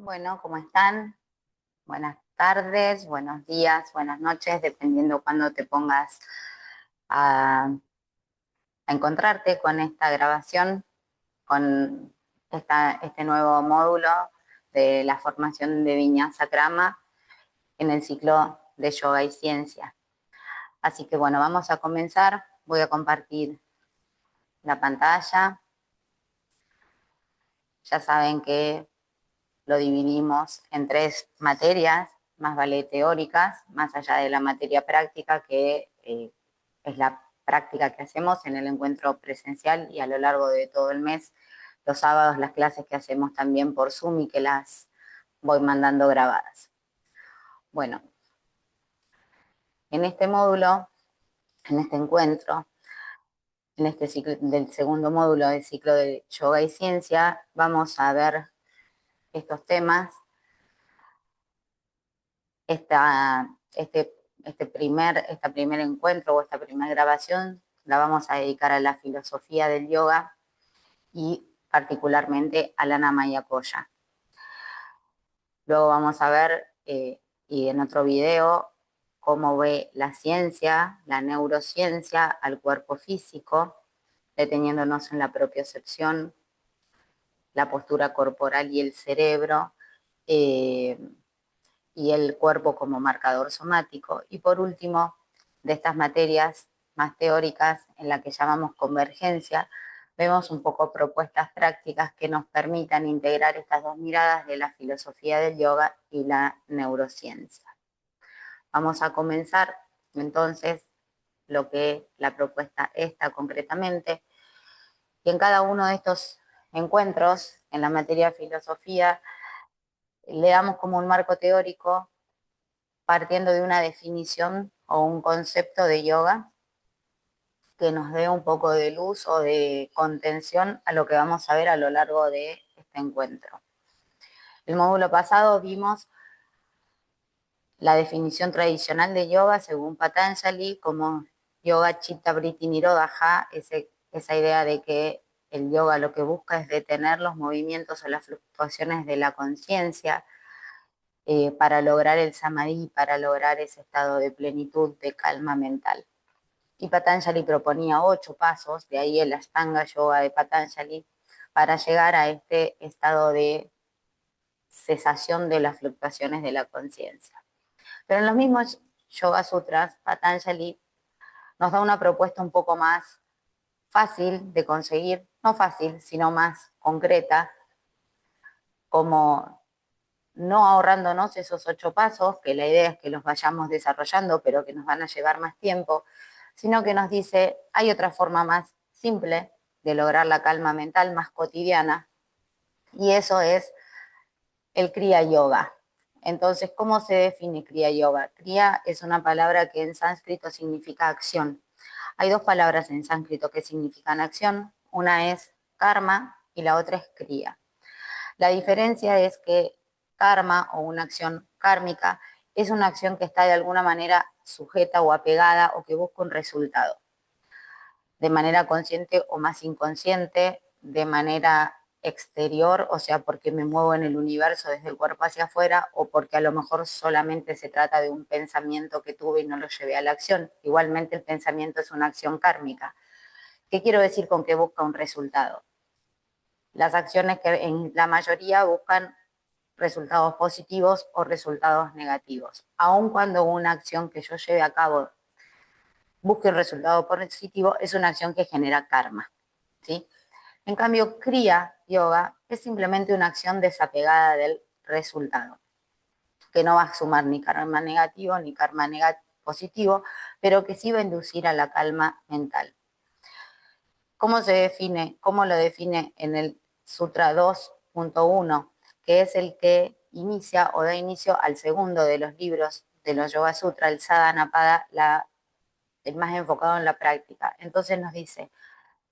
Bueno, ¿cómo están? Buenas tardes, buenos días, buenas noches, dependiendo cuándo te pongas a, a encontrarte con esta grabación, con este nuevo módulo de la formación de Vinyasa Krama en el ciclo de Yoga y Ciencia. Así que bueno, vamos a comenzar. Voy a compartir la pantalla. Ya saben que lo dividimos en 3 materias, más vale teóricas, más allá de la materia práctica, que es la práctica que hacemos en el encuentro presencial y a lo largo de todo el mes, los sábados las clases que hacemos también por Zoom y que las voy mandando grabadas. Bueno, en este módulo, en este encuentro, en este ciclo del segundo módulo del ciclo de Yoga y Ciencia, vamos a ver estos temas. Este primer encuentro o esta primera grabación la vamos a dedicar a la filosofía del yoga y particularmente a la Namayakoya. Luego vamos a ver, y en otro video, cómo ve la ciencia, la neurociencia al cuerpo físico, deteniéndonos en la propiocepción, la postura corporal y el cerebro, y el cuerpo como marcador somático. Y por último, de estas materias más teóricas en la que llamamos convergencia, vemos un poco propuestas prácticas que nos permitan integrar estas dos miradas de la filosofía del yoga y la neurociencia. Vamos a comenzar entonces lo que la propuesta está concretamente. Y en cada uno de estos encuentros en la materia de filosofía le damos como un marco teórico partiendo de una definición o un concepto de yoga que nos dé un poco de luz o de contención a lo que vamos a ver a lo largo de este encuentro. El módulo pasado vimos la definición tradicional de yoga según Patanjali como yoga chitta vritti nirodha, esa idea de que el yoga lo que busca es detener los movimientos o las fluctuaciones de la conciencia, para lograr el samadhi, para lograr ese estado de plenitud, de calma mental. Y Patanjali proponía 8 pasos, de ahí el Ashtanga Yoga de Patanjali, para llegar a este estado de cesación de las fluctuaciones de la conciencia. Pero en los mismos Yoga Sutras, Patanjali nos da una propuesta un poco más fácil de conseguir, no fácil, sino más concreta, como no ahorrándonos esos 8 pasos, que la idea es que los vayamos desarrollando, pero que nos van a llevar más tiempo, sino que nos dice, hay otra forma más simple de lograr la calma mental, más cotidiana, y eso es el Kriya Yoga. Entonces, ¿cómo se define Kriya Yoga? Kriya es una palabra que en sánscrito significa acción. Hay 2 palabras en sánscrito que significan acción, una es karma y la otra es kriya. La diferencia es que karma o una acción kármica es una acción que está de alguna manera sujeta o apegada o que busca un resultado, de manera consciente o más inconsciente, de manera exterior, o sea, porque me muevo en el universo desde el cuerpo hacia afuera, o porque a lo mejor solamente se trata de un pensamiento que tuve y no lo llevé a la acción. Igualmente el pensamiento es una acción kármica. ¿Qué quiero decir con que busca un resultado? Las acciones que en la mayoría buscan resultados positivos o resultados negativos. Aun cuando una acción que yo lleve a cabo busque un resultado positivo, es una acción que genera karma, ¿sí? En cambio, Kriya Yoga es simplemente una acción desapegada del resultado, que no va a sumar ni karma negativo ni karma positivo, pero que sí va a inducir a la calma mental. ¿Cómo se define? ¿Cómo lo define en el Sutra 2.1, que es el que inicia o da inicio al segundo de los libros de los Yoga Sutra, el Sadhanapada, el más enfocado en la práctica? Entonces nos dice,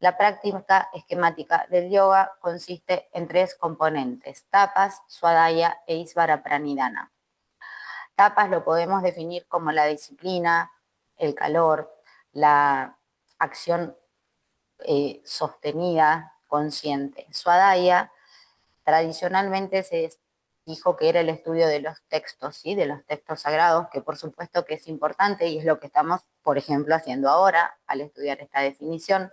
la práctica esquemática del yoga consiste en 3 componentes: tapas, swadhyaya e isvara pranidhana. Tapas lo podemos definir como la disciplina, el calor, la acción sostenida, consciente. Swadhyaya tradicionalmente se dijo que era el estudio de los textos, ¿sí? De los textos sagrados, que por supuesto que es importante y es lo que estamos, por ejemplo, haciendo ahora al estudiar esta definición.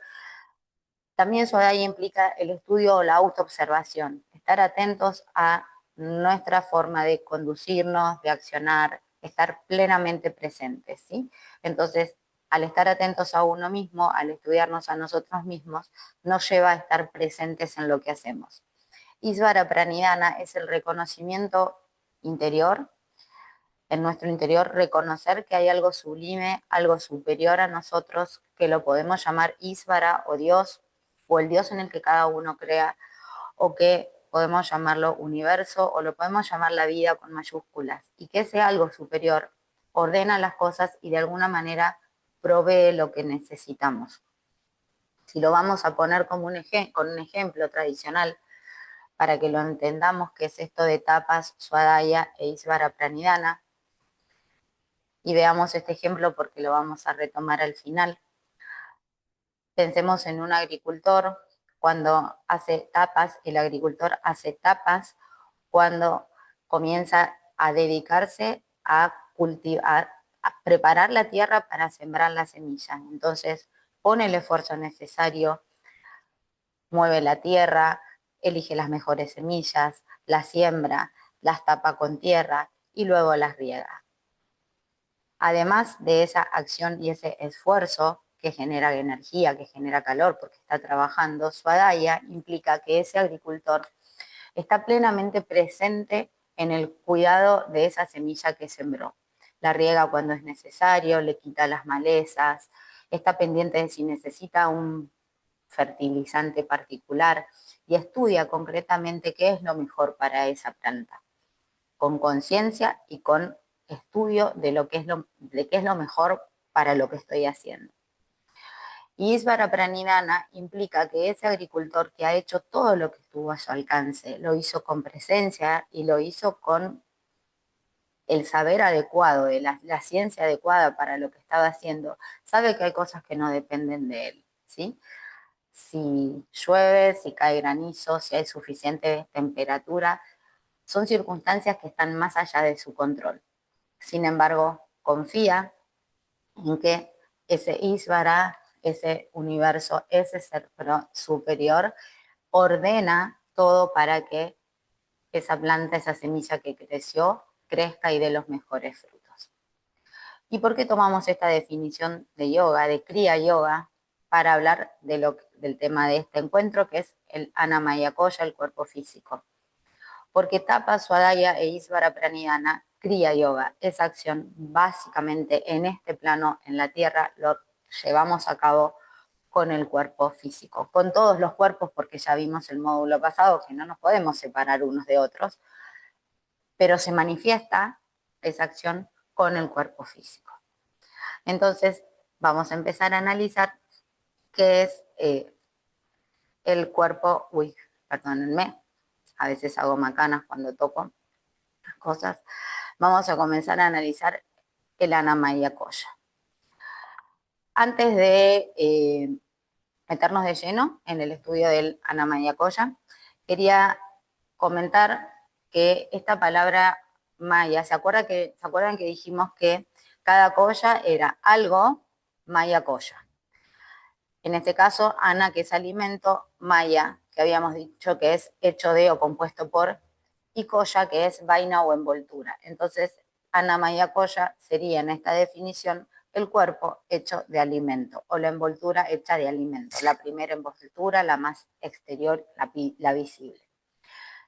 También Swadhyaya implica el estudio o la autoobservación, estar atentos a nuestra forma de conducirnos, de accionar, estar plenamente presentes, ¿sí? Entonces, al estar atentos a uno mismo, al estudiarnos a nosotros mismos, nos lleva a estar presentes en lo que hacemos. Isvara Pranidhana es el reconocimiento interior, en nuestro interior reconocer que hay algo sublime, algo superior a nosotros, que lo podemos llamar Isvara o Dios, o el Dios en el que cada uno crea, o que podemos llamarlo universo, o lo podemos llamar la vida con mayúsculas, y que ese algo superior ordena las cosas y de alguna manera provee lo que necesitamos. Si lo vamos a poner como con un ejemplo tradicional, para que lo entendamos, qué es esto de tapas, Swadhyaya e Isvara Pranidhana, y veamos este ejemplo porque lo vamos a retomar al final. Pensemos en un agricultor, cuando hace tapas, el agricultor hace tapas cuando comienza a dedicarse a cultivar, a preparar la tierra para sembrar la semilla. Entonces pone el esfuerzo necesario, mueve la tierra, elige las mejores semillas, las siembra, las tapa con tierra y luego las riega. Además de esa acción y ese esfuerzo que genera energía, que genera calor porque está trabajando, Swadhyaya implica que ese agricultor está plenamente presente en el cuidado de esa semilla que sembró. La riega cuando es necesario, le quita las malezas, está pendiente de si necesita un fertilizante particular y estudia concretamente qué es lo mejor para esa planta, con conciencia y con estudio de qué es lo mejor para lo que estoy haciendo. Y Isvara Pranidhana implica que ese agricultor que ha hecho todo lo que estuvo a su alcance, lo hizo con presencia y lo hizo con el saber adecuado, de la ciencia adecuada para lo que estaba haciendo, sabe que hay cosas que no dependen de él, ¿sí? Si llueve, si cae granizo, si hay suficiente temperatura, son circunstancias que están más allá de su control. Sin embargo, confía en que ese Isvara, ese universo, ese ser superior, ordena todo para que esa planta, esa semilla que creció, crezca y dé los mejores frutos. ¿Y por qué tomamos esta definición de yoga, de Kriya Yoga, para hablar del tema de este encuentro, que es el Annamaya Koya, el cuerpo físico? Porque Tapa, Swadhyaya e Isvara Pranidhana, Kriya Yoga, esa acción básicamente en este plano, en la tierra, lo llevamos a cabo con el cuerpo físico, con todos los cuerpos, porque ya vimos el módulo pasado que no nos podemos separar unos de otros, pero se manifiesta esa acción con el cuerpo físico. Entonces, vamos a empezar a analizar qué es el cuerpo, perdónenme, a veces hago macanas cuando toco las cosas. Vamos a comenzar a analizar el Annamaya Koya. Antes de meternos de lleno en el estudio del Annamaya Koya, quería comentar que esta palabra maya, ¿se acuerdan que dijimos que cada koya era algo, maya koya? En este caso, ana, que es alimento, maya, que habíamos dicho que es hecho de o compuesto por, y koya, que es vaina o envoltura. Entonces, Annamaya Koya sería en esta definición el cuerpo hecho de alimento o la envoltura hecha de alimento. La primera envoltura, la más exterior, la visible.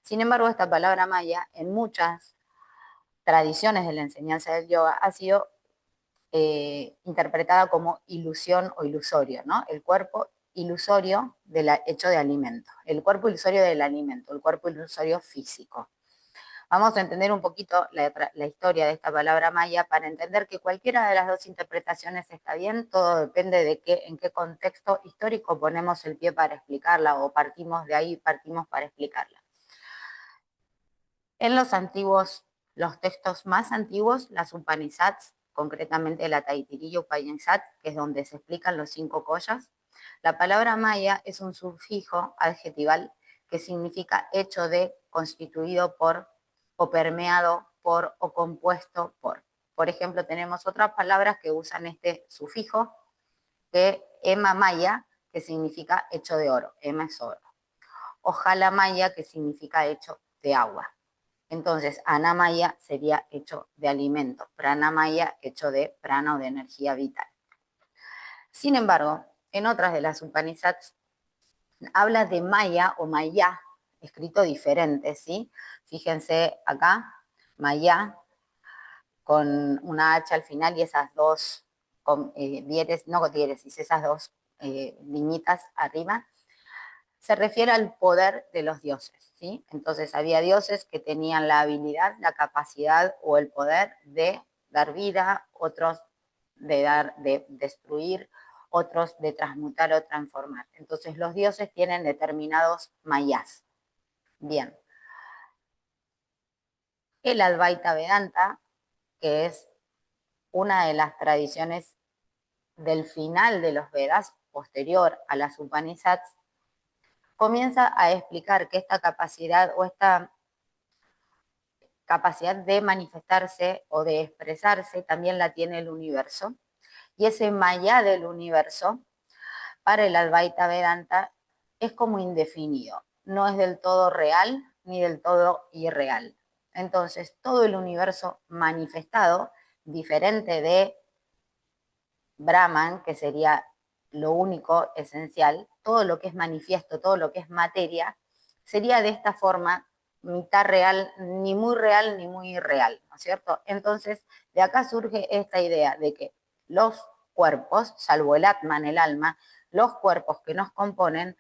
Sin embargo, esta palabra maya en muchas tradiciones de la enseñanza del yoga ha sido interpretada como ilusión o ilusorio, ¿no? El cuerpo ilusorio hecho de alimento, el cuerpo ilusorio del alimento, el cuerpo ilusorio físico. Vamos a entender un poquito la historia de esta palabra maya para entender que cualquiera de las dos interpretaciones está bien, todo depende de en qué contexto histórico ponemos el pie para explicarla o partimos de ahí, partimos para explicarla. En los textos más antiguos, las Upanishads, concretamente la Taittiriya Upanishad, que es donde se explican los 5 koyas, la palabra maya es un sufijo adjetival que significa hecho de, constituido por, o permeado por o compuesto por. Por ejemplo, tenemos otras palabras que usan este sufijo, que ema maya, que significa hecho de oro, ema es oro. O jalamaya, que significa hecho de agua. Entonces, anamaya sería hecho de alimento, pranamaya hecho de prana o de energía vital. Sin embargo, en otras de las Upanishads habla de maya o maya, escrito diferente, ¿sí? Fíjense acá, maya, con una H al final y esas dos diéresis, esas dos liñitas arriba, se refiere al poder de los dioses, ¿sí? Entonces había dioses que tenían la habilidad, la capacidad o el poder de dar vida, otros de destruir, otros de transmutar o transformar. Entonces los dioses tienen determinados mayas. Bien. El Advaita Vedanta, que es una de las tradiciones del final de los Vedas, posterior a las Upanishads, comienza a explicar que esta capacidad o esta capacidad de manifestarse o de expresarse también la tiene el universo. Y ese maya del universo, para el Advaita Vedanta, es como indefinido. No es del todo real ni del todo irreal. Entonces, todo el universo manifestado, diferente de Brahman, que sería lo único esencial, todo lo que es manifiesto, todo lo que es materia, sería de esta forma mitad real, ni muy irreal, ¿no es cierto? Entonces, de acá surge esta idea de que los cuerpos, salvo el Atman, el alma, los cuerpos que nos componen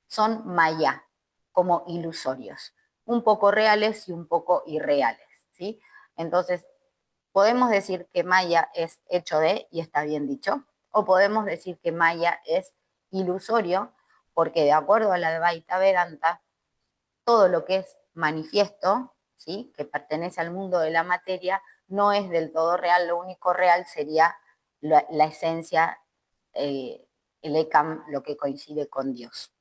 son maya, como ilusorios, un poco reales y un poco irreales, ¿sí? Entonces, podemos decir que maya es hecho de, y está bien dicho, o podemos decir que maya es ilusorio, porque de acuerdo a la Advaita Vedanta, todo lo que es manifiesto, ¿sí?, que pertenece al mundo de la materia, no es del todo real. Lo único real sería la esencia, el ekam, lo que coincide con Dios.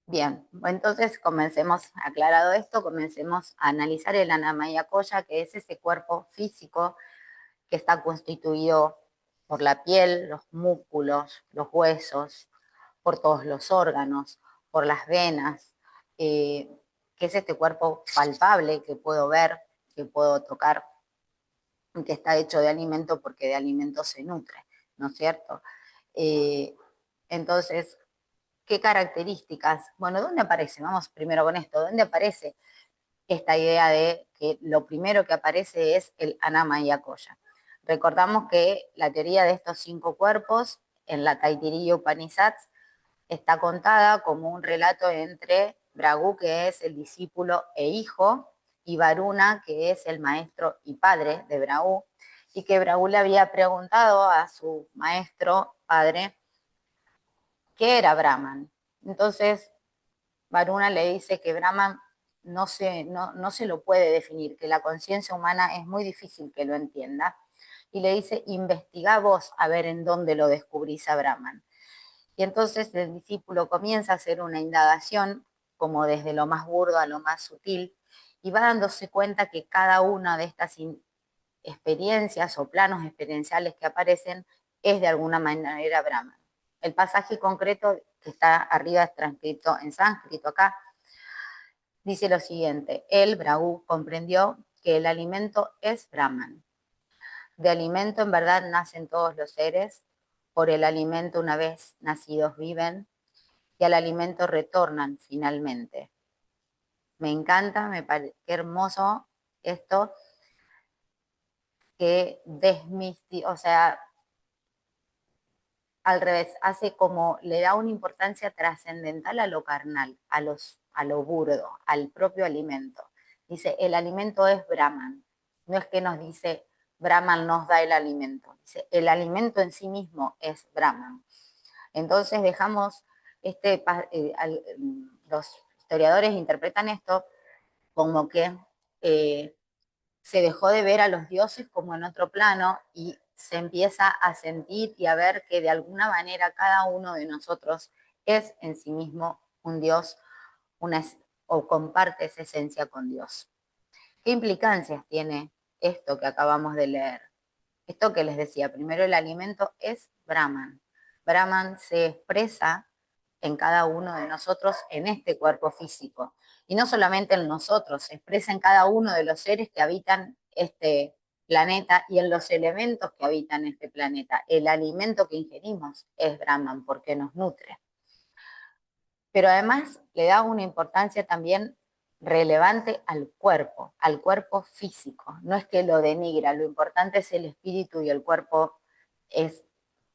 Bien, entonces comencemos, aclarado esto, comencemos a analizar el Anamaya Koya, que es ese cuerpo físico que está constituido por la piel, los músculos, los huesos, por todos los órganos, por las venas, que es este cuerpo palpable que puedo ver, que puedo tocar, que está hecho de alimento porque de alimento se nutre, ¿no es cierto? Entonces, ¿qué características? Bueno, ¿dónde aparece? Vamos primero con esto. ¿Dónde aparece esta idea de que lo primero que aparece es el Anamaya Koya? Recordamos que la teoría de estos 5 cuerpos en la Taittiriya Upanishads está contada como un relato entre Bhrigu, que es el discípulo e hijo, y Varuna, que es el maestro y padre de Bhrigu, y que Bhrigu le había preguntado a su maestro padre qué era Brahman. Entonces Varuna le dice que Brahman no se lo puede definir, que la conciencia humana es muy difícil que lo entienda, y le dice, investigá vos a ver en dónde lo descubrís a Brahman. Y entonces el discípulo comienza a hacer una indagación, como desde lo más burdo a lo más sutil, y va dándose cuenta que cada una de estas experiencias o planos experienciales que aparecen es de alguna manera Brahman. El pasaje concreto que está arriba es transcrito en sánscrito acá, dice lo siguiente: él, Bhrigu, comprendió que el alimento es Brahman. De alimento en verdad nacen todos los seres, por el alimento una vez nacidos viven, y al alimento retornan finalmente. Me encanta, me parece hermoso esto, que o sea, al revés, hace como, le da una importancia trascendental a lo carnal, a lo burdo, al propio alimento. Dice, el alimento es Brahman. No es que nos dice, Brahman nos da el alimento. Dice, el alimento en sí mismo es Brahman. Entonces dejamos, los historiadores interpretan esto como que se dejó de ver a los dioses como en otro plano y se empieza a sentir y a ver que de alguna manera cada uno de nosotros es en sí mismo un dios, o comparte esa esencia con Dios. ¿Qué implicancias tiene esto que acabamos de leer? Esto que les decía, primero el alimento es Brahman. Brahman se expresa en cada uno de nosotros en este cuerpo físico. Y no solamente en nosotros, se expresa en cada uno de los seres que habitan este planeta y en los elementos que habitan este planeta. El alimento que ingerimos es Brahman porque nos nutre. Pero además le da una importancia también relevante al cuerpo físico. No es que lo denigra, lo importante es el espíritu y el cuerpo es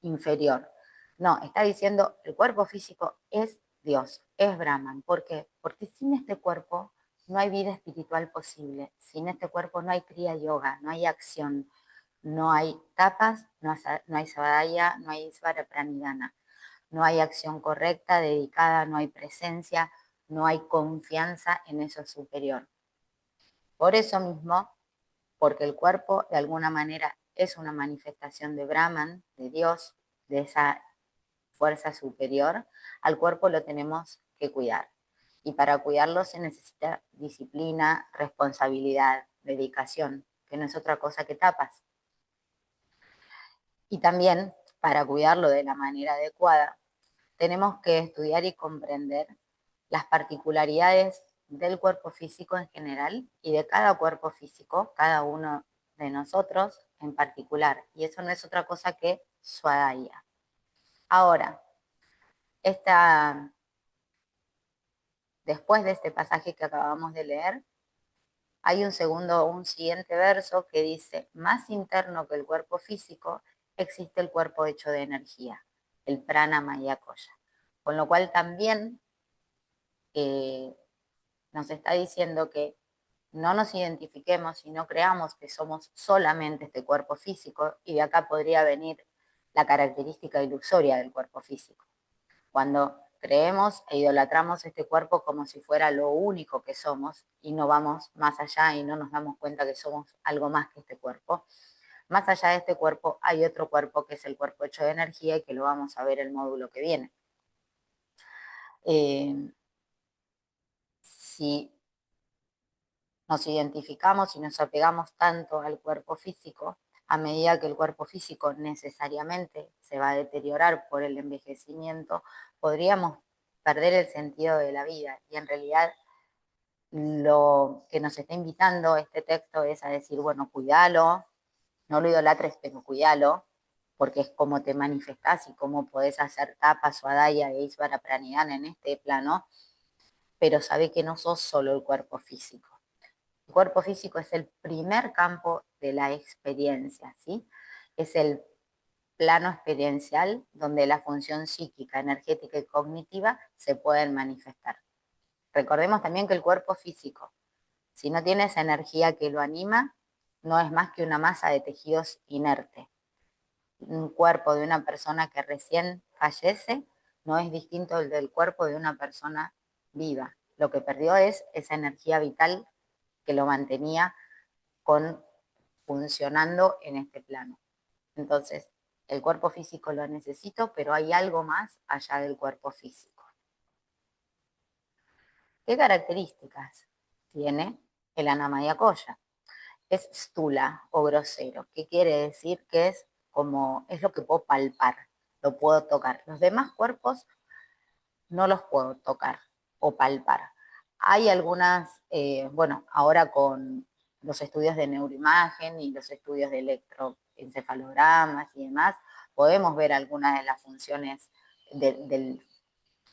inferior. No, está diciendo el cuerpo físico es Dios, es Brahman. ¿Por qué? Porque sin este cuerpo no hay vida espiritual posible. Sin este cuerpo no hay kriya yoga, no hay acción, no hay tapas, no hay svadhyaya, no hay svara pranidhana. No hay acción correcta, dedicada, no hay presencia, no hay confianza en eso superior. Por eso mismo, porque el cuerpo de alguna manera es una manifestación de Brahman, de Dios, de esa fuerza superior, al cuerpo lo tenemos que cuidar. Y para cuidarlo se necesita disciplina, responsabilidad, dedicación, que no es otra cosa que tapas. Y también, para cuidarlo de la manera adecuada, tenemos que estudiar y comprender las particularidades del cuerpo físico en general y de cada cuerpo físico, cada uno de nosotros en particular. Y eso no es otra cosa que Svadhyaya. Ahora, después de este pasaje que acabamos de leer, hay un siguiente verso que dice, más interno que el cuerpo físico, existe el cuerpo hecho de energía, el prana maya koya. Con lo cual también nos está diciendo que no nos identifiquemos y no creamos que somos solamente este cuerpo físico, y de acá podría venir la característica ilusoria del cuerpo físico. Cuando creemos e idolatramos este cuerpo como si fuera lo único que somos y no vamos más allá y no nos damos cuenta que somos algo más que este cuerpo. Más allá de este cuerpo hay otro cuerpo que es el cuerpo hecho de energía y que lo vamos a ver el módulo que viene. Si nos identificamos y nos apegamos tanto al cuerpo físico, a medida que el cuerpo físico necesariamente se va a deteriorar por el envejecimiento, podríamos perder el sentido de la vida. Y en realidad lo que nos está invitando este texto es a decir, bueno, cuídalo, no lo idolatres, pero cuídalo, porque es como te manifestás y cómo podés hacer tapas o adaya e isvara pranidhana en este plano, pero sabe que no sos solo el cuerpo físico. El cuerpo físico es el primer campo de la experiencia, ¿sí? Es el plano experiencial donde la función psíquica, energética y cognitiva se pueden manifestar. Recordemos también que el cuerpo físico, si no tiene esa energía que lo anima, no es más que una masa de tejidos inerte. Un cuerpo de una persona que recién fallece no es distinto del cuerpo de una persona viva. Lo que perdió es esa energía vital que lo mantenía funcionando en este plano. Entonces, el cuerpo físico lo necesito, pero hay algo más allá del cuerpo físico. ¿Qué características tiene el Anamaya Koya? Es stula o grosero. ¿Qué quiere decir? Que es lo que puedo palpar, lo puedo tocar. Los demás cuerpos no los puedo tocar o palpar. Hay algunas, ahora con los estudios de neuroimagen y los estudios de electroencefalogramas y demás, podemos ver algunas de las funciones del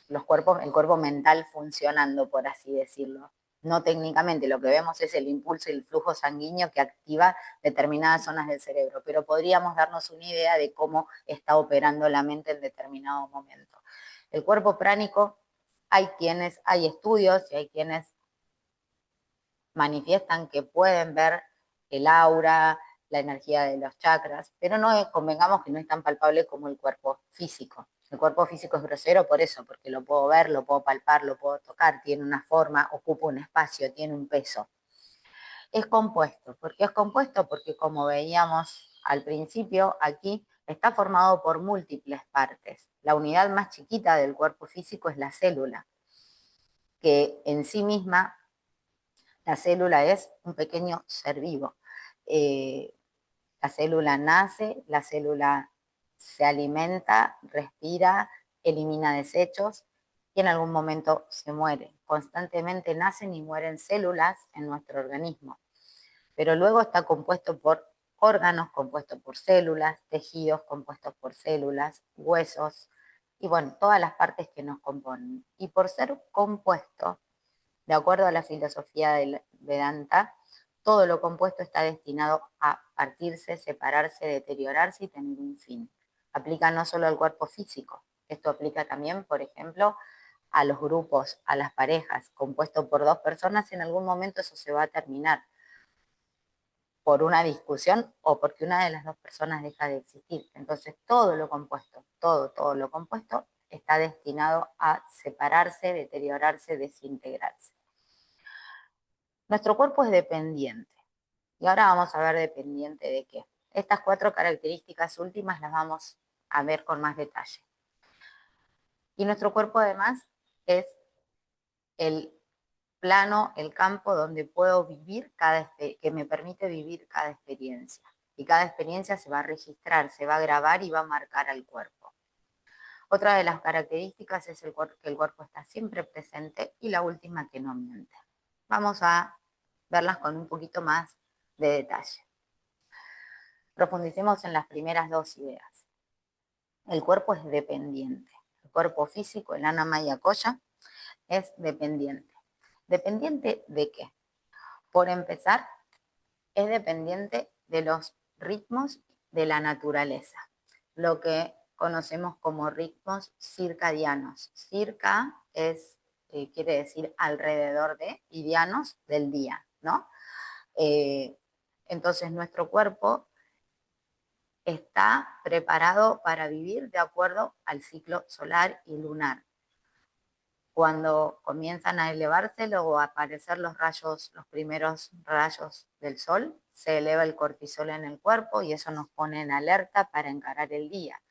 los cuerpos, el cuerpo mental funcionando, por así decirlo. No técnicamente, lo que vemos es el impulso y el flujo sanguíneo que activa determinadas zonas del cerebro, pero podríamos darnos una idea de cómo está operando la mente en determinado momento. El cuerpo pránico, hay estudios y hay quienes manifiestan que pueden ver el aura, la energía de los chakras, pero convengamos que no es tan palpable como el cuerpo físico. El cuerpo físico es grosero por eso, porque lo puedo ver, lo puedo palpar, lo puedo tocar, tiene una forma, ocupa un espacio, tiene un peso. Es compuesto. ¿Por qué es compuesto? Porque como veíamos al principio, aquí está formado por múltiples partes. La unidad más chiquita del cuerpo físico es la célula. que en sí misma la célula es un pequeño ser vivo. La célula nace, la célula se alimenta, respira, elimina desechos y en algún momento se muere. Constantemente nacen y mueren células en nuestro organismo, pero luego está compuesto por órganos compuestos por células, tejidos compuestos por células, huesos y bueno, todas las partes que nos componen. Y por ser compuesto, de acuerdo a la filosofía del Vedanta, todo lo compuesto está destinado a partirse, separarse, deteriorarse y tener un fin. Aplica no solo al cuerpo físico, esto aplica también, por ejemplo, a los grupos, a las parejas, compuesto por dos personas, en algún momento eso se va a terminar por una discusión o porque una de las dos personas deja de existir. Entonces todo lo compuesto, todo lo compuesto está destinado a separarse, deteriorarse, desintegrarse. Nuestro cuerpo es dependiente. Y ahora vamos a ver dependiente de qué. Estas 4 características últimas las vamos a ver con más detalle. Y nuestro cuerpo además es el plano, el campo donde puedo vivir que me permite vivir cada experiencia. Y cada experiencia se va a registrar, se va a grabar y va a marcar al cuerpo. Otra de las características es que el cuerpo está siempre presente y la última que no miente. Vamos a verlas con un poquito más de detalle. Profundicemos en las primeras 2 ideas. El cuerpo es dependiente. El cuerpo físico, el Anamaya Koya, es dependiente. ¿Dependiente de qué? Por empezar, es dependiente de los ritmos de la naturaleza, lo que conocemos como ritmos circadianos. Circa quiere decir alrededor de, y dianos del día, ¿no? Entonces nuestro cuerpo está preparado para vivir de acuerdo al ciclo solar y lunar. Cuando comienzan a elevarse o a aparecer los primeros rayos del sol, se eleva el cortisol en el cuerpo y eso nos pone en alerta para encarar el día.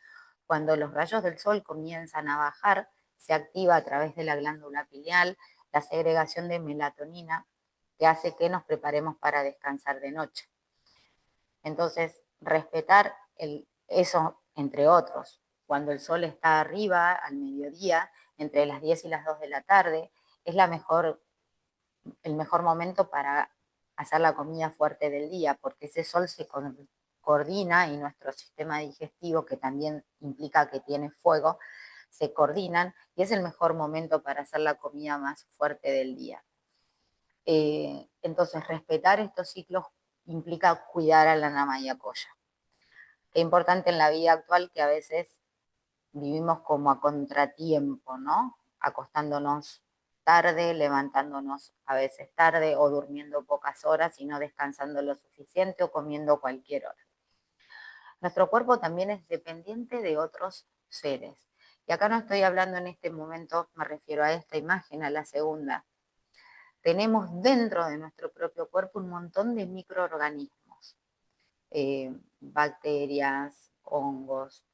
Cuando los rayos del sol comienzan a bajar, se activa a través de la glándula pineal la segregación de melatonina que hace que nos preparemos para descansar de noche. Entonces, respetar eso, entre otros, cuando el sol está arriba, al mediodía, entre las 10 y las 2 de la tarde, es el mejor momento para hacer la comida fuerte del día, porque ese sol se coordina y nuestro sistema digestivo, que también implica que tiene fuego, se coordinan y es el mejor momento para hacer la comida más fuerte del día. Entonces, respetar estos ciclos implica cuidar a la Namaya Koya. Qué importante en la vida actual que a veces vivimos como a contratiempo, ¿no? Acostándonos tarde, levantándonos a veces tarde o durmiendo pocas horas y no descansando lo suficiente o comiendo cualquier hora. Nuestro cuerpo también es dependiente de otros seres. Y acá no estoy hablando en este momento, me refiero a esta imagen, a la segunda. Tenemos dentro de nuestro propio cuerpo un montón de microorganismos, bacterias, hongos,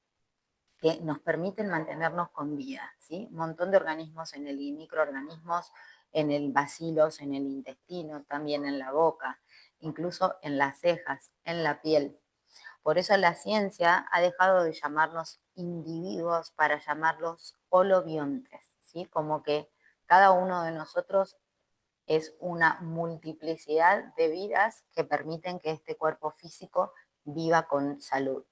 que nos permiten mantenernos con vida, ¿sí? Un montón de organismos y microorganismos en el bacilos, en el intestino, también en la boca, incluso en las cejas, en la piel. Por eso la ciencia ha dejado de llamarnos individuos para llamarlos holobiontes, ¿sí? Como que cada uno de nosotros es una multiplicidad de vidas que permiten que este cuerpo físico viva con salud.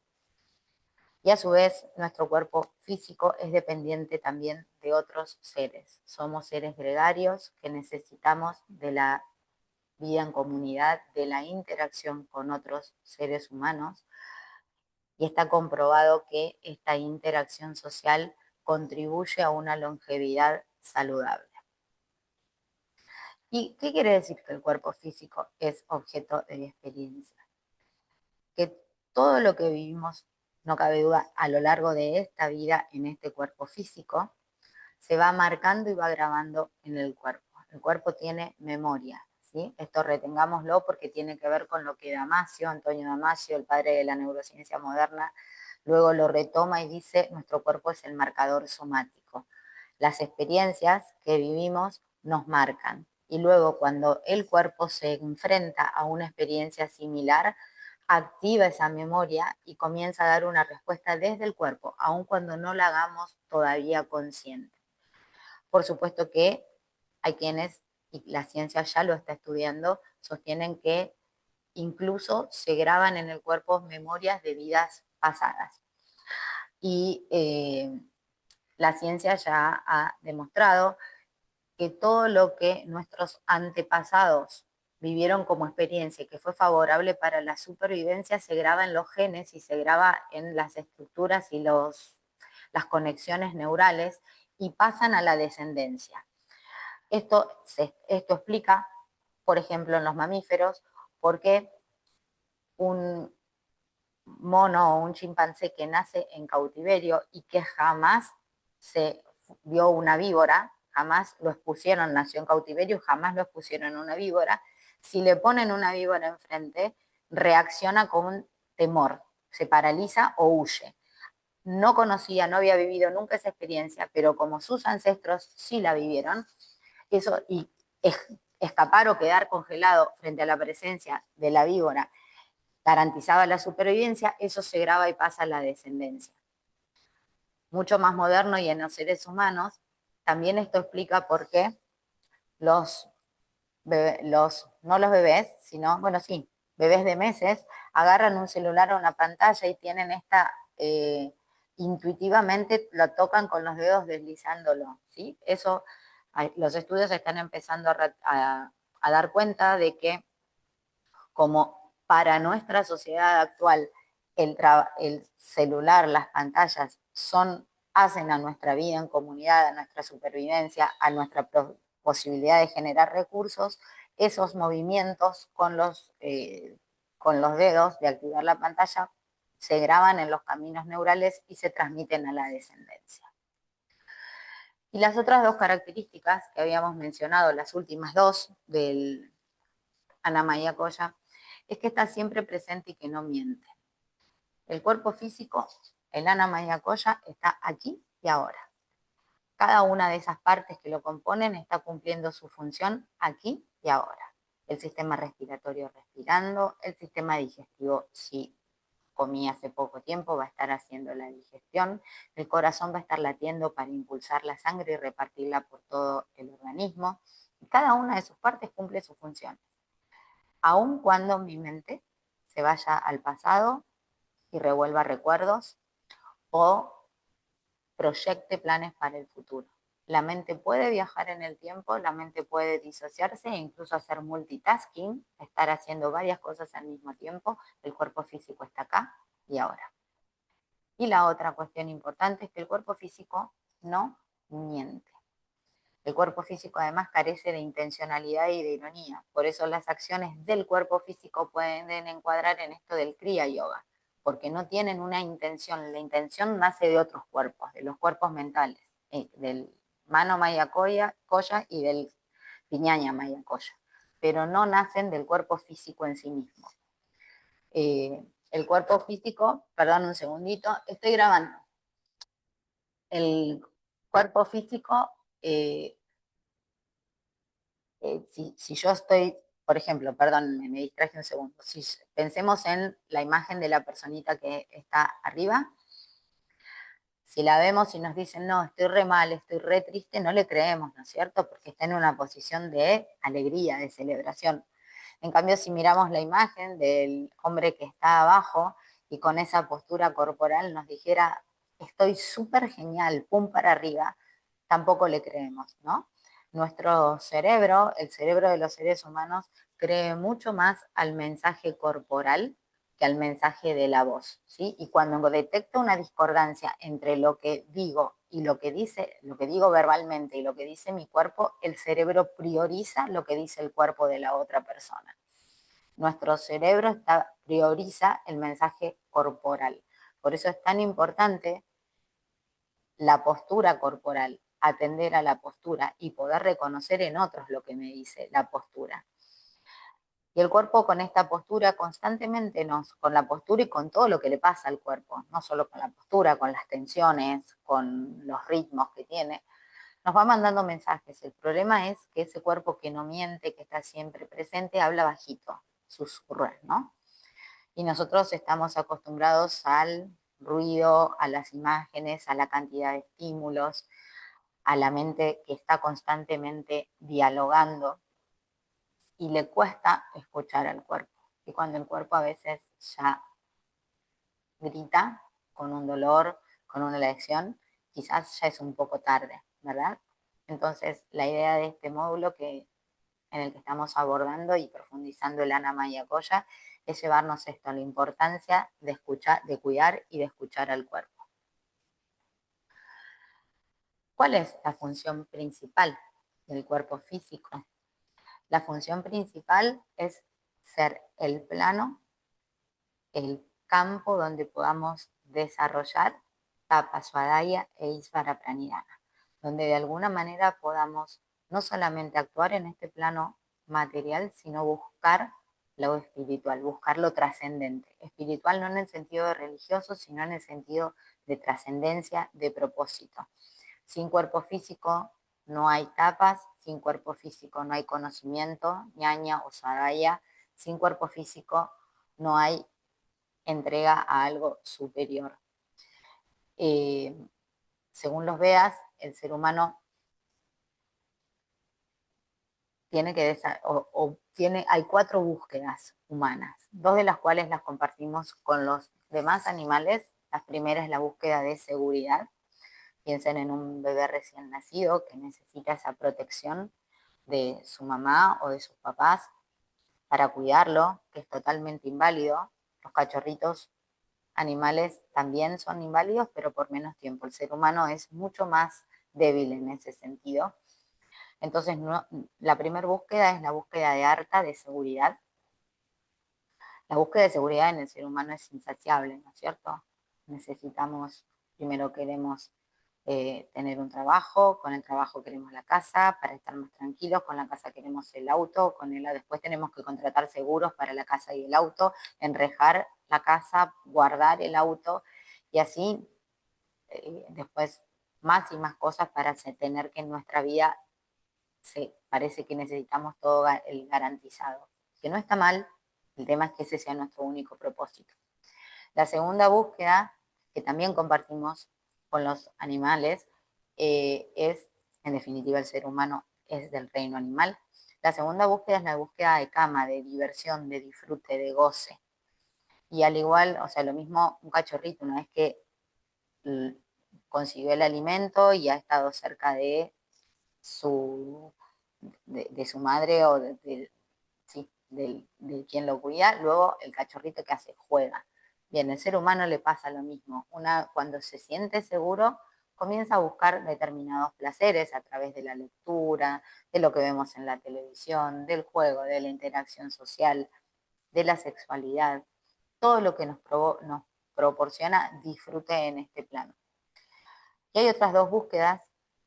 Y a su vez, nuestro cuerpo físico es dependiente también de otros seres. Somos seres gregarios que necesitamos de la vida en comunidad, de la interacción con otros seres humanos. Y está comprobado que esta interacción social contribuye a una longevidad saludable. ¿Y qué quiere decir que el cuerpo físico es objeto de experiencia? Que todo lo que vivimos, no cabe duda, a lo largo de esta vida en este cuerpo físico, se va marcando y va grabando en el cuerpo. El cuerpo tiene memoria, ¿sí? Esto retengámoslo porque tiene que ver con lo que Damasio, Antonio Damasio, el padre de la neurociencia moderna, luego lo retoma y dice, nuestro cuerpo es el marcador somático. Las experiencias que vivimos nos marcan. Y luego cuando el cuerpo se enfrenta a una experiencia similar, activa esa memoria y comienza a dar una respuesta desde el cuerpo, aun cuando no la hagamos todavía consciente. Por supuesto que hay quienes, y la ciencia ya lo está estudiando, sostienen que incluso se graban en el cuerpo memorias de vidas pasadas. Y la ciencia ya ha demostrado que todo lo que nuestros antepasados vivieron como experiencia y que fue favorable para la supervivencia se graba en los genes y se graba en las estructuras y las conexiones neurales y pasan a la descendencia. Esto explica, por ejemplo, en los mamíferos, por qué un mono o un chimpancé que nace en cautiverio y que jamás se vio una víbora, jamás lo expusieron, nació en cautiverio, jamás lo expusieron en una víbora, si le ponen una víbora enfrente, reacciona con temor, se paraliza o huye. No conocía, no había vivido nunca esa experiencia, pero como sus ancestros sí la vivieron, eso y escapar o quedar congelado frente a la presencia de la víbora garantizaba la supervivencia, eso se graba y pasa a la descendencia. Mucho más moderno y en los seres humanos, también esto explica por qué no los bebés, sino, bueno, sí, bebés de meses, agarran un celular o una pantalla y tienen intuitivamente lo tocan con los dedos deslizándolo, ¿sí? Eso, los estudios están empezando a dar cuenta de que como para nuestra sociedad actual el celular, las pantallas hacen a nuestra vida en comunidad, a nuestra supervivencia, a nuestra posibilidad de generar recursos, esos movimientos con los dedos de activar la pantalla se graban en los caminos neurales y se transmiten a la descendencia. Y las otras dos características que habíamos mencionado, las últimas dos del Anna Coya, es que está siempre presente y que no miente. El cuerpo físico, el Anna Coya, está aquí y ahora. Cada una de esas partes que lo componen está cumpliendo su función aquí y ahora. El sistema respiratorio respirando, el sistema digestivo, si comí hace poco tiempo, va a estar haciendo la digestión, el corazón va a estar latiendo para impulsar la sangre y repartirla por todo el organismo. Y cada una de sus partes cumple su función. Aun cuando mi mente se vaya al pasado y revuelva recuerdos o proyecte planes para el futuro. La mente puede viajar en el tiempo, la mente puede disociarse e incluso hacer multitasking, estar haciendo varias cosas al mismo tiempo. El cuerpo físico está acá y ahora. Y la otra cuestión importante es que el cuerpo físico no miente. El cuerpo físico además carece de intencionalidad y de ironía. Por eso las acciones del cuerpo físico pueden encuadrar en esto del Kriya Yoga, porque no tienen una intención. La intención nace de otros cuerpos, de los cuerpos mentales, del Mano Maya Koya y del Piñaña Maya Koya, pero no nacen del cuerpo físico en sí mismo. El cuerpo físico, perdón un segundito, estoy grabando. El cuerpo físico... si yo estoy, por ejemplo, perdón, me distraje un segundo, si pensemos en la imagen de la personita que está arriba, si la vemos y nos dicen, no, estoy re mal, estoy re triste, no le creemos, ¿no es cierto? Porque está en una posición de alegría, de celebración. En cambio, si miramos la imagen del hombre que está abajo y con esa postura corporal nos dijera, estoy súper genial, pum para arriba, tampoco le creemos, ¿no? Nuestro cerebro, el cerebro de los seres humanos, cree mucho más al mensaje corporal que al mensaje de la voz, ¿sí? Y cuando detecta una discordancia entre lo que digo y lo que digo verbalmente y lo que dice mi cuerpo, el cerebro prioriza lo que dice el cuerpo de la otra persona. Nuestro cerebro prioriza el mensaje corporal. Por eso es tan importante la postura corporal, atender a la postura y poder reconocer en otros lo que me dice la postura. Y el cuerpo con esta postura constantemente con la postura y con todo lo que le pasa al cuerpo, no solo con la postura, con las tensiones, con los ritmos que tiene, nos va mandando mensajes. El problema es que ese cuerpo que no miente, que está siempre presente, habla bajito, susurra, ¿no? Y nosotros estamos acostumbrados al ruido, a las imágenes, a la cantidad de estímulos, a la mente que está constantemente dialogando y le cuesta escuchar al cuerpo. Y cuando el cuerpo a veces ya grita con un dolor, con una lección, quizás ya es un poco tarde, ¿verdad? Entonces, la idea de este módulo en el que estamos abordando y profundizando el Ana Maya Koya es llevarnos esto, la importancia de escuchar, de cuidar y de escuchar al cuerpo. ¿Cuál es la función principal del cuerpo físico? La función principal es ser el plano, el campo donde podamos desarrollar Tapa, Swadhyaya e Isvara Pranidhana, donde de alguna manera podamos no solamente actuar en este plano material, sino buscar lo espiritual, buscar lo trascendente. Espiritual no en el sentido de religioso, sino en el sentido de trascendencia, de propósito. Sin cuerpo físico no hay tapas, sin cuerpo físico no hay conocimiento, ñaña o Swadhyaya, sin cuerpo físico no hay entrega a algo superior. Según los veas, el ser humano tiene que hay 4 búsquedas humanas, 2 de las cuales las compartimos con los demás animales. La primera es la búsqueda de seguridad. Piensen en un bebé recién nacido que necesita esa protección de su mamá o de sus papás para cuidarlo, que es totalmente inválido. Los cachorritos animales también son inválidos, pero por menos tiempo. El ser humano es mucho más débil en ese sentido. Entonces, la primera búsqueda es la búsqueda de harta, de seguridad. La búsqueda de seguridad en el ser humano es insaciable, ¿no es cierto? Necesitamos, primero queremos tener un trabajo, con el trabajo queremos la casa para estar más tranquilos, con la casa queremos el auto, después tenemos que contratar seguros para la casa y el auto, enrejar la casa, guardar el auto y así después más y más cosas para tener que en nuestra vida parece que necesitamos todo el garantizado, que no está mal, el tema es que ese sea nuestro único propósito. La segunda búsqueda, que también compartimos con los animales, es, en definitiva, el ser humano es del reino animal. La segunda búsqueda es la búsqueda de cama, de diversión, de disfrute, de goce. Y al igual, o sea, lo mismo un cachorrito, una vez que consiguió el alimento y ha estado cerca de su madre o sí, de quien lo cuida, luego el cachorrito que hace, juega. Bien, el ser humano le pasa lo mismo. Cuando se siente seguro, comienza a buscar determinados placeres a través de la lectura, de lo que vemos en la televisión, del juego, de la interacción social, de la sexualidad, todo lo que nos proporciona disfrute en este plano. Y hay otras 2 búsquedas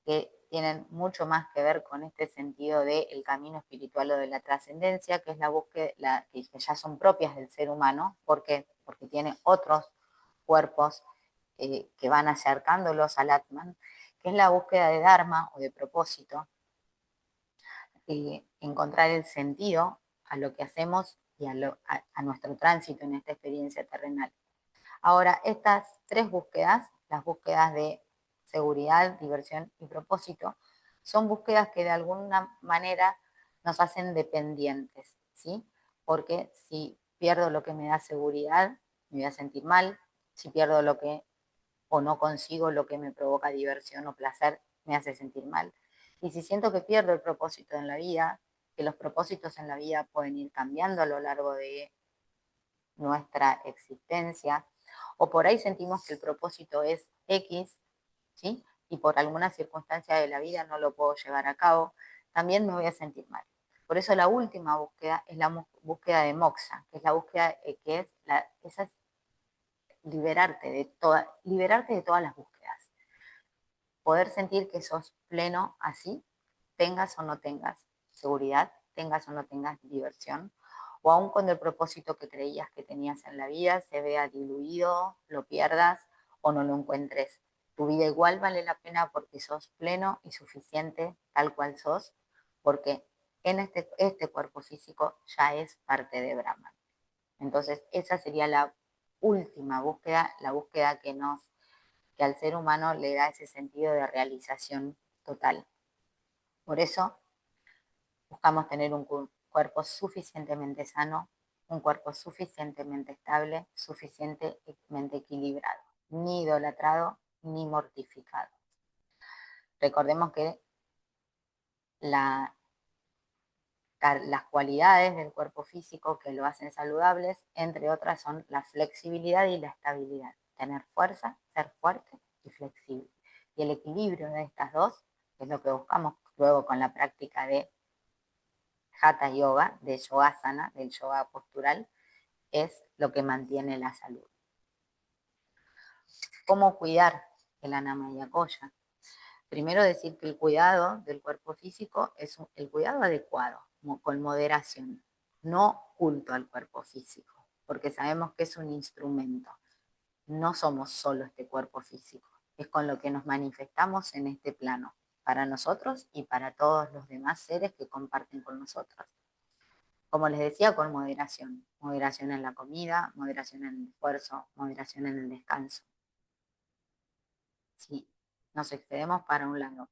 que tienen mucho más que ver con este sentido del camino espiritual o de la trascendencia, que es la búsqueda que ya son propias del ser humano. ¿Por qué? Porque tiene otros cuerpos que van acercándolos al Atman, que es la búsqueda de Dharma o de propósito, encontrar el sentido a lo que hacemos y a nuestro tránsito en esta experiencia terrenal. Ahora, estas 3 búsquedas, las búsquedas de seguridad, diversión y propósito, son búsquedas que de alguna manera nos hacen dependientes, ¿sí? Porque si pierdo lo que me da seguridad, me voy a sentir mal. Si pierdo o no consigo lo que me provoca diversión o placer, me hace sentir mal. Y si siento que pierdo el propósito en la vida, que los propósitos en la vida pueden ir cambiando a lo largo de nuestra existencia, o por ahí sentimos que el propósito es X, ¿sí? Y por alguna circunstancia de la vida no lo puedo llevar a cabo, también me voy a sentir mal. Por eso la última búsqueda es la búsqueda de moksha, que es la búsqueda que es esa es liberarte de todas las búsquedas. Poder sentir que sos pleno así, tengas o no tengas seguridad, tengas o no tengas diversión, o aún cuando el propósito que creías que tenías en la vida se vea diluido, lo pierdas o no lo encuentres Tu vida igual vale la pena porque sos pleno y suficiente tal cual sos, porque en este cuerpo físico ya es parte de Brahman. Entonces, esa sería la última búsqueda, la búsqueda que al ser humano le da ese sentido de realización total. Por eso buscamos tener un cuerpo suficientemente sano, un cuerpo suficientemente estable, suficientemente equilibrado, ni idolatrado ni mortificado. Recordemos que las cualidades del cuerpo físico que lo hacen saludables, entre otras, son la flexibilidad y la estabilidad. Tener fuerza, ser fuerte y flexible. Y el equilibrio de estas dos es lo que buscamos luego con la práctica de Hatha Yoga, de Yogasana, del yoga postural, es lo que mantiene la salud. ¿Cómo cuidar el Anamaya Koya? Primero decir que el cuidado del cuerpo físico es el cuidado adecuado, con moderación, no culto al cuerpo físico, porque sabemos que es un instrumento. No somos solo este cuerpo físico, es con lo que nos manifestamos en este plano, para nosotros y para todos los demás seres que comparten con nosotros. Como les decía, con moderación. Moderación en la comida, moderación en el esfuerzo, moderación en el descanso. Si nos excedemos para un lado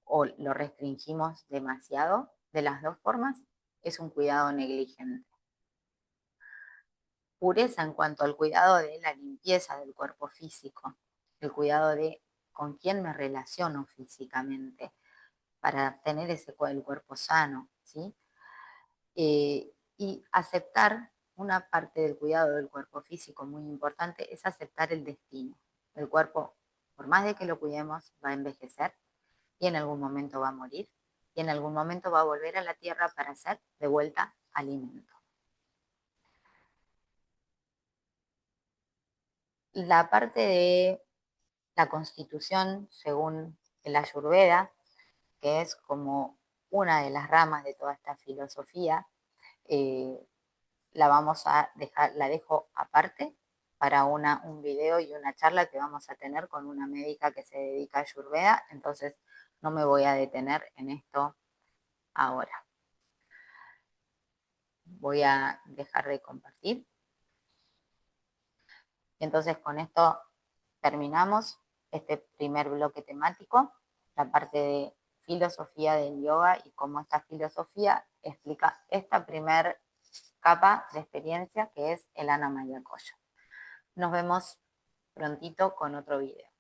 o lo restringimos demasiado, de las dos formas, es un cuidado negligente. Pureza en cuanto al cuidado de la limpieza del cuerpo físico, el cuidado de con quién me relaciono físicamente para tener el cuerpo sano, ¿sí? Y aceptar una parte del cuidado del cuerpo físico muy importante es aceptar el destino. El cuerpo, por más de que lo cuidemos, va a envejecer y en algún momento va a morir y en algún momento va a volver a la tierra para ser de vuelta alimento. La parte de la constitución, según el Ayurveda, que es como una de las ramas de toda esta filosofía, la vamos a dejar, la dejo aparte para un video y una charla que vamos a tener con una médica que se dedica a Ayurveda, entonces no me voy a detener en esto ahora. Voy a dejar de compartir. Entonces con esto terminamos este primer bloque temático, la parte de filosofía del yoga y cómo esta filosofía explica esta primer capa de experiencia que es el Anamaya Koya. Nos vemos prontito con otro video.